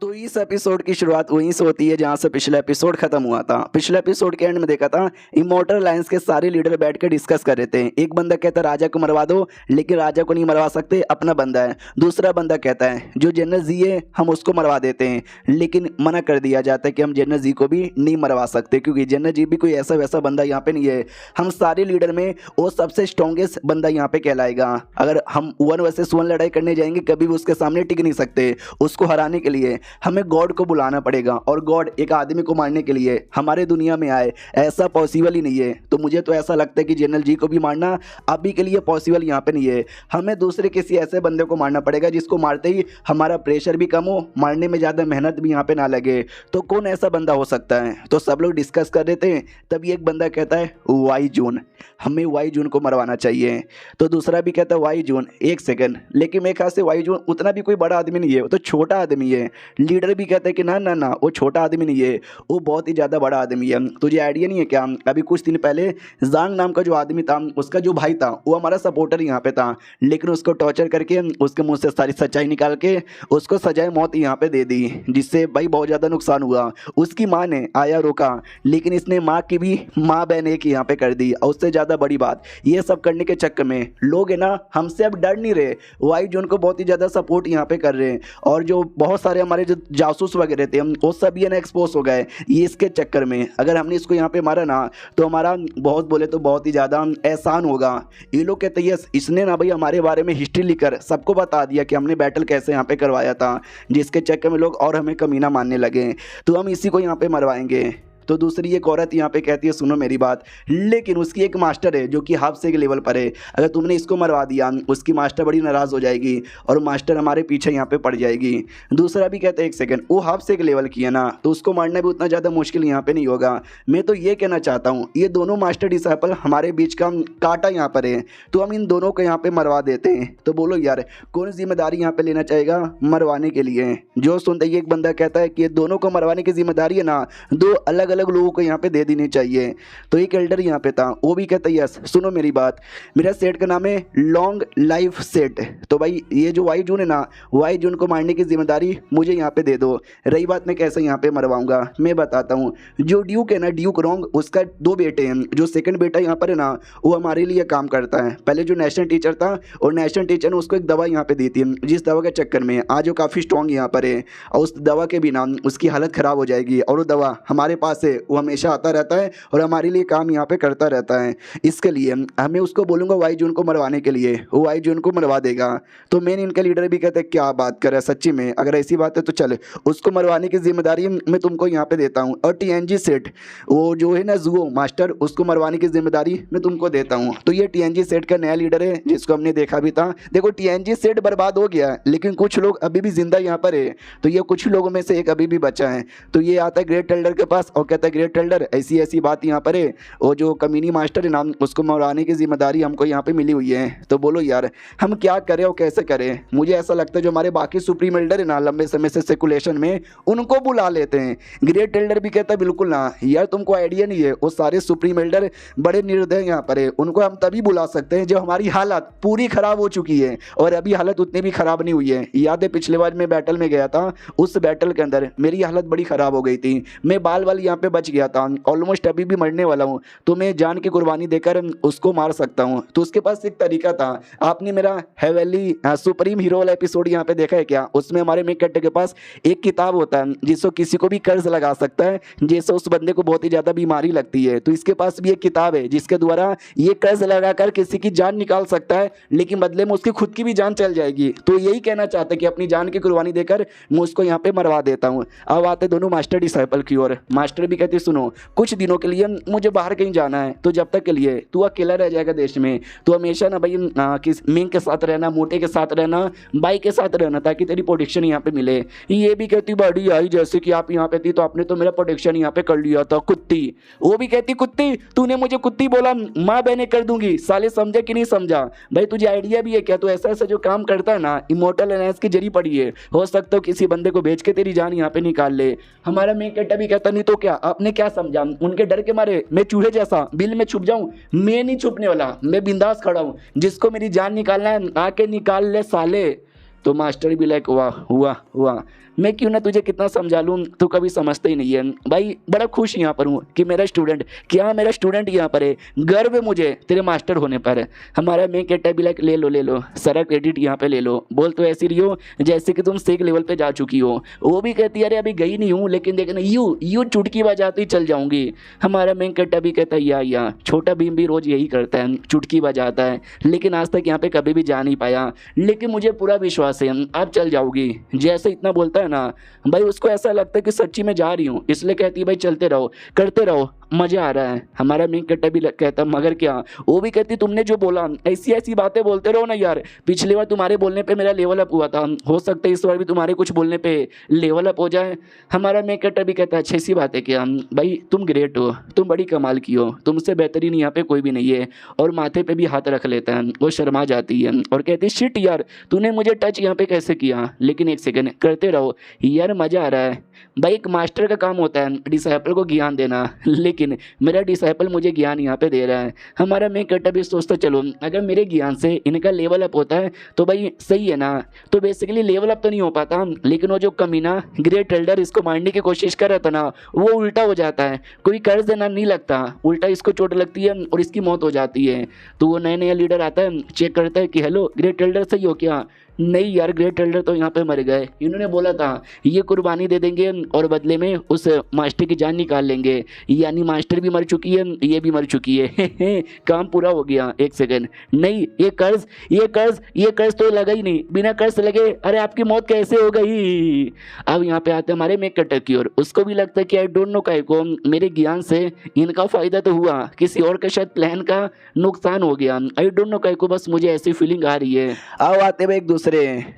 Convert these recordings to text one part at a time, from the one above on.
तो इस एपिसोड की शुरुआत वहीं से होती है जहां से पिछला एपिसोड खत्म हुआ था। पिछले एपिसोड के एंड में देखा था इमॉर्टल अलायंस के सारे लीडर बैठकर डिस्कस कर रहे थे। एक बंदा कहता है राजा को मरवा दो, लेकिन राजा को नहीं मरवा सकते, अपना बंदा है। दूसरा बंदा कहता है जो जनरल जी है हम उसको मरवा देते हैं, लेकिन मना कर दिया जाता है कि हम जनरल जी को भी नहीं मरवा सकते क्योंकि जनरल जी भी कोई ऐसा वैसा बंदा यहाँ पे नहीं है। हम सारे लीडर में वो सबसे स्ट्रॉन्गेस्ट बंदा यहाँ पे कहलाएगा। अगर हम 1 वर्सेस 1 लड़ाई करने जाएंगे कभी भी उसके सामने टिक नहीं सकते। उसको हराने के लिए हमें गॉड को बुलाना पड़ेगा, और गॉड एक आदमी को मारने के लिए हमारे दुनिया में आए, ऐसा पॉसिबल ही नहीं है। तो मुझे तो ऐसा लगता है कि जनरल जी को भी मारना अभी के लिए पॉसिबल यहाँ पे नहीं है। हमें दूसरे किसी ऐसे बंदे को मारना पड़ेगा जिसको मारते ही हमारा प्रेशर भी कम हो, मारने में ज़्यादा मेहनत भी यहाँ पे ना लगे। तो कौन ऐसा बंदा हो सकता है? तो सब लोग डिस्कस कर रहे थे, तभी एक बंदा कहता है वाई जून, हमें वाई जून को मरवाना चाहिए। तो दूसरा भी कहता है वाई जून, एक सेकंड, लेकिन मेरे ख्याल से वाई जून उतना भी कोई बड़ा आदमी नहीं है, वो तो छोटा आदमी है। लीडर भी कहता है कि ना ना ना, वो छोटा आदमी नहीं है, वो बहुत ही ज़्यादा बड़ा आदमी है। तुझे आइडिया नहीं है क्या? अभी कुछ दिन पहले जांग नाम का जो आदमी था, उसका जो भाई था वो हमारा सपोर्टर यहाँ पे था, लेकिन उसको टॉर्चर करके उसके मुंह से सारी सच्चाई निकाल के उसको सजाए मौत यहाँ पे दे दी, जिससे भाई बहुत ज़्यादा नुकसान हुआ। उसकी माँ ने आया रोका, लेकिन इसने माँ की भी माँ बहन एक यहाँ पे कर दी। और उससे ज़्यादा बड़ी बात, ये सब करने के चक्कर में लोग है ना हमसे अब डर नहीं रहे, वाई जोन को बहुत ही ज़्यादा सपोर्ट यहाँ पे कर रहे हैं। और जो बहुत सारे हमारे जो जासूस वगैरह थे वो सब ये ना एक्सपोज हो गए ये इसके चक्कर में। अगर हमने इसको यहाँ पे मारा ना तो हमारा बहुत बोले तो बहुत ही ज़्यादा एहसान होगा। ये लोग कहते हैं यस, इसने ना भाई हमारे बारे में हिस्ट्री लिखकर सबको बता दिया कि हमने बैटल कैसे यहाँ पे करवाया था, जिसके चक्कर में लोग और हमें कमीना मानने लगे। तो हम इसी को यहाँ पे मरवाएंगे। तो दूसरी एक औरत यहाँ पे कहती है सुनो मेरी बात, लेकिन उसकी एक मास्टर है जो कि हाफ से के लेवल पर है, अगर तुमने इसको मरवा दिया उसकी मास्टर बड़ी नाराज़ हो जाएगी और मास्टर हमारे पीछे यहाँ पे पड़ जाएगी। दूसरा भी कहता है एक सेकंड, वो हाफ से के लेवल की है ना, तो उसको मारना भी उतना ज़्यादा मुश्किल यहाँ पे नहीं होगा। मैं तो ये कहना चाहता हूँ ये दोनों मास्टर डिसाइपल हमारे बीच का कांटा यहाँ पर है, तो हम इन दोनों को यहाँ पे मरवा देते हैं। तो बोलो यार कौन जिम्मेदारी यहाँ पे लेना चाहेगा मरवाने के लिए? जो सुनते ही एक बंदा कहता है कि ये दोनों को मरवाने की जिम्मेदारी है ना दो अलग अलग लोगों को यहाँ पे दे देनी चाहिए। तो एक एल्डर यहाँ पे था, वो भी कहता है यस सुनो मेरी बात, मेरा सेट का नाम है लॉन्ग लाइफ सेट। तो भाई ये जो वाई जून है ना, वाई जून को मारने की जिम्मेदारी मुझे यहाँ पे दे दो। रही बात मैं कैसे यहाँ पे मरवाऊंगा, मैं बताता हूँ। जो ड्यूक है ना, ड्यूक रॉन्ग, उसका 2 बेटे हैं। जो सेकंड बेटा यहाँ पर है ना वो हमारे लिए काम करता है। पहले जो नेशनल टीचर था और नेशनल टीचर ने उसको एक दवा यहाँ पे दी थी, जिस दवा के चक्कर में आज वो काफ़ी स्ट्रॉन्ग यहाँ पर है, और उस दवा के बिना उसकी हालत ख़राब हो जाएगी। और वो दवा हमारे पास है, वो हमेशा आता रहता है और हमारे लिए काम यहाँ पे करता रहता है। इसके लिए हमें उसको बोलूँगा वाई जून को मरवाने के लिए, वो वाई जून को मरवा देगा। तो मेन इनके लीडर भी कहते हैं क्या बात कर रहा है, सच्ची में अगर ऐसी बात है तो चल उसको मरवाने की जिम्मेदारी मैं तुमको यहाँ पे देता हूँ। और टीएनजी सेट वो जो है ना जुओ मास्टर, उसको मरवाने की जिम्मेदारी मैं तुमको देता हूँ। तो ये टीएनजी सेट का नया लीडर है जिसको हमने देखा भी था। देखो टीएनजी सेट बर्बाद हो गया लेकिन कुछ लोग अभी भी जिंदा यहाँ पर है, तो ये कुछ लोगों में से एक अभी भी बचा है। तो ये आता है ग्रेट एल्डर के पास और कहता है ग्रेट एल्डर ऐसी ऐसी बात यहाँ पर है, और जो कमीनी मास्टर है ना उसको मरवाने की जिम्मेदारी हमको यहाँ पे मिली हुई है। तो बोलो यार हम क्या करें और कैसे करें? मुझे ऐसा लगता है जो हमारे बाकी सुप्रीम एल्डर है ना लंबे समय से सर्कुलेशन में, उनको बुला लेते हैं। ग्रेट एल्डर भी कहता है बिल्कुल ना यार, तुमको आइडिया नहीं है, वो सारे सुप्रीम एल्डर बड़े निर्दय यहाँ पर है, उनको हम तभी बुला सकते हैं जब हमारी हालत पूरी खराब हो चुकी है, और अभी हालत उतनी भी खराब नहीं हुई है। याद है पिछले बार मैं बैटल में गया था, उस बैटल के अंदर मेरी हालत बड़ी खराब हो गई थी, मैं बाल वाल यहाँ पे बच गया था, ऑलमोस्ट अभी भी मरने वाला हूँ, तो मैं जान की कुर्बानी देकर उसको मार सकता हूँ। तो उसके पास एक तरीका था। आपने मेरा हेवेली सुप्रीम हीरो वाला एपिसोड यहाँ पे देखा है क्या? उसमें हमारे मेन कैरेक्टर के पास एक किताब होता है जिसको किसी को भी कर्ज लगा सकता है, जैसे उस बंदे को बहुत ही ज़्यादा बीमारी लगती है, तो इसके पास भी एक किताब है जिसके द्वारा ये कर्ज लगाकर किसी की जान निकाल सकता है, लेकिन बदले में उसकी खुद की भी जान चल जाएगी। तो यही कहना चाहते हैं कि अपनी जान की कुर्बानी देकर मैं उसको यहाँ पे मरवा देता हूँ। अब आते दोनों मास्टर डिसाइपल की ओर। मास्टर भी कहते सुनो कुछ दिनों के लिए मुझे बाहर कहीं जाना है, तो जब तक के लिए तू अकेला रह जाएगा देश में, तो हमेशा ना भाई किस मिंग के साथ रहना, मोटे के साथ रहना, बाई के साथ रहना, ताकि तेरी प्रोटेक्शन यहाँ पे मिले। ये भी कहती बड़ी आई जैसे कि आप यहाँ पे थी तो आपने तो मेरा प्रोटेक्शन यहाँ पे कर लिया था कुत्ती। वो भी कहती कुत्ती तूने मुझे कुत्ती बोला, माँ बहने कर दूंगी। साले समझे कि नहीं समझा? भाई तुझे आइडिया भी है क्या? तो ऐसा ऐसा जो काम करता है ना इमॉर्टल अलायंस की जरी पड़ी है, हो सकता हो किसी बंदे को भेज के तेरी जान यहाँ पे निकाल ले। हमारा मेन कैरेक्टर भी कहता नहीं तो क्या, आपने क्या समझा? उनके डर के मारे मैं चूहे जैसा बिल में छुप जाऊं? मैं नहीं छुपने वाला, मैं बिंदास खड़ा हूं, जिसको मेरी जान निकालना है आके निकाल ले साले। तो मास्टर भी लाइक हुआ हुआ हुआ मैं क्यों ना तुझे कितना समझा लूँ, तू कभी समझता ही नहीं है। भाई बड़ा खुश यहाँ पर हूँ कि मेरा स्टूडेंट यहाँ पर है, गर्व है मुझे तेरे मास्टर होने पर। हमारा मैं कहता भी लाइक ले लो सारा क्रेडिट यहाँ पे ले लो, बोल तो ऐसी रही हो जैसे कि तुम सेक लेवल पे जा चुकी हो। वो भी कहती है अरे अभी गई नहीं हूँ, लेकिन देखना यूं चुटकी बजाती चल जाऊंगी। हमारा मैं कहता भी कहता है या छोटा भीम भी रोज यही करता है, चुटकी बजाता है, लेकिन आज तक यहाँ पे कभी भी जा नहीं पाया। लेकिन मुझे पूरा विश्वास है आप चल जाओगी। जैसे इतना बोलता है ना भाई, उसको ऐसा लगता है कि सच्ची में जा रही हूँ, इसलिए कहती है भाई चलते रहो करते रहो, मजा आ रहा है। हमारा मेन कट्टा भी कहता मगर क्या, वो भी कहती तुमने जो बोला ऐसी ऐसी बातें बोलते रहो ना यार, पिछली बार तुम्हारे बोलने पे मेरा लेवल अप हुआ था, हो सकता है इस बार भी तुम्हारे कुछ बोलने पे लेवल अप हो जाए। हमारा मेन कट्टा भी कहता अच्छी सी बात है क्या भाई, तुम ग्रेट हो, तुम बड़ी कमाल की हो, तुमसे बेहतरीन यहाँ पे कोई भी नहीं है। और माथे पे भी हाथ रख लेता है, वो शर्मा जाती है और कहती शिट यार तूने मुझे टच यहाँ पे कैसे किया, लेकिन एक सेकंड करते रहो यार मजा आ रहा है। भाई एक मास्टर का काम होता है डिसाइपल को ज्ञान देना, लेकिन मेरा डिसाइपल मुझे ज्ञान यहाँ पे दे रहा है। हमारा मैं कट्टा भी सोचता चलो अगर मेरे ज्ञान से इनका लेवल अप होता है तो भाई सही है ना। तो बेसिकली लेवल अप तो नहीं हो पाता, लेकिन वो जो कमीना ग्रेट एल्डर इसको मारने की कोशिश कर रहा था ना, वो उल्टा हो जाता है। कोई कर्ज देना नहीं लगता, उल्टा इसको चोट लगती है और इसकी मौत हो जाती है। तो वो नया लीडर आता है, चेक करता है कि हेलो ग्रेट एल्डर सही हो क्या, नहीं यार ग्रेट एल्डर तो यहाँ पे मर गए, इन्होंने बोला था ये कुर्बानी दे देंगे और बदले में उस मास्टर की जान निकाल लेंगे, यानी मास्टर भी मर चुकी है ये भी मर चुकी है काम पूरा हो गया। एक सेकंड, नहीं ये कर्ज तो लगा ही नहीं, बिना कर्ज लगे अरे आपकी मौत कैसे हो गई। अब यहाँ पे आते हमारे मेक कटर की ओर, उसको भी लगता है कि आई डोंट नो काहे को मेरे ज्ञान से इनका फायदा तो हुआ, किसी और का शायद प्लान का नुकसान हो गया, आई डोंट नो काहे को, बस मुझे ऐसी फीलिंग आ रही है। अब आते हुए एक दूसरे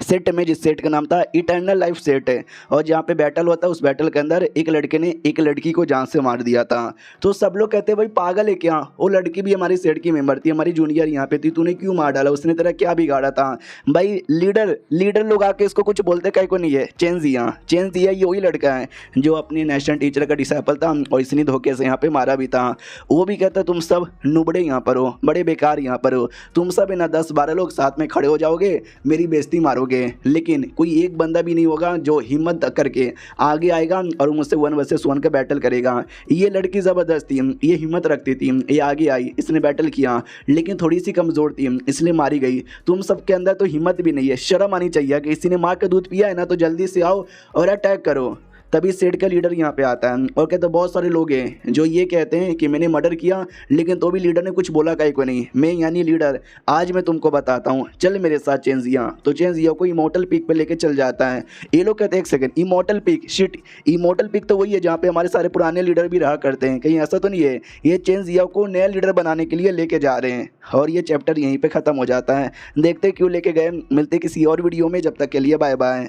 सेट में, जिस सेट का नाम था इटर्नल लाइफ सेट है, और जहाँ पे बैटल होता है उस बैटल के अंदर एक लड़के ने एक लड़की को जान से मार दिया था। तो सब लोग कहते हैं भाई पागल है क्या, वो लड़की भी हमारी सेट की मेंबर थी, हमारी जूनियर यहाँ पे थी, तूने क्यों मार डाला, उसने तेरा क्या बिगाड़ा था। भाई लीडर लोग आके इसको कुछ बोलते कहीं को नहीं है। चेंज दिया ये वही लड़का है जो अपने नेशनल टीचर का डिसाइपल था और इसने धोखे से यहाँ पे मारा भी था। वो भी कहता तुम सब नुबड़े यहाँ पर हो, बड़े बेकार यहाँ पर हो, तुम सब ना 10-12 लोग साथ में खड़े हो जाओगे मेरी बेइज्जती मारोगे, लेकिन कोई एक बंदा भी नहीं होगा जो हिम्मत करके आगे आएगा और मुझसे 1 वर्सेस 1 का बैटल करेगा। ये लड़की ज़बरदस्त थी, ये हिम्मत रखती थी, ये आगे आई, इसने बैटल किया, लेकिन थोड़ी सी कमज़ोर थी इसलिए मारी गई। तुम सबके अंदर तो हिम्मत भी नहीं है, शर्म आनी चाहिए कि किसी ने माँ का दूध पिया है ना तो जल्दी से आओ और अटैक करो। तभी सेट का लीडर यहाँ पे आता है और कहते बहुत सारे लोग हैं जो ये कहते हैं कि मैंने मर्डर किया, लेकिन तो भी लीडर ने कुछ बोला काहे को नहीं। मैं यानी लीडर आज मैं तुमको बताता हूँ, चल मेरे साथ चेंजिया। तो चेंजिया को इमोर्टल पीक पे लेके चल जाता है। ये लोग कहते हैं एक second, immortal peak shit, immortal peak तो वही है जहाँ पे हमारे सारे पुराने लीडर भी रहा करते हैं, कहीं ऐसा तो नहीं है ये चेंजिया को नया लीडर बनाने के लिए लेके जा रहे हैं। और ये चैप्टर यहीं पर ख़त्म हो जाता है। देखते क्यों लेके गए, मिलते किसी और वीडियो में, जब तक के लिए बाय बाय।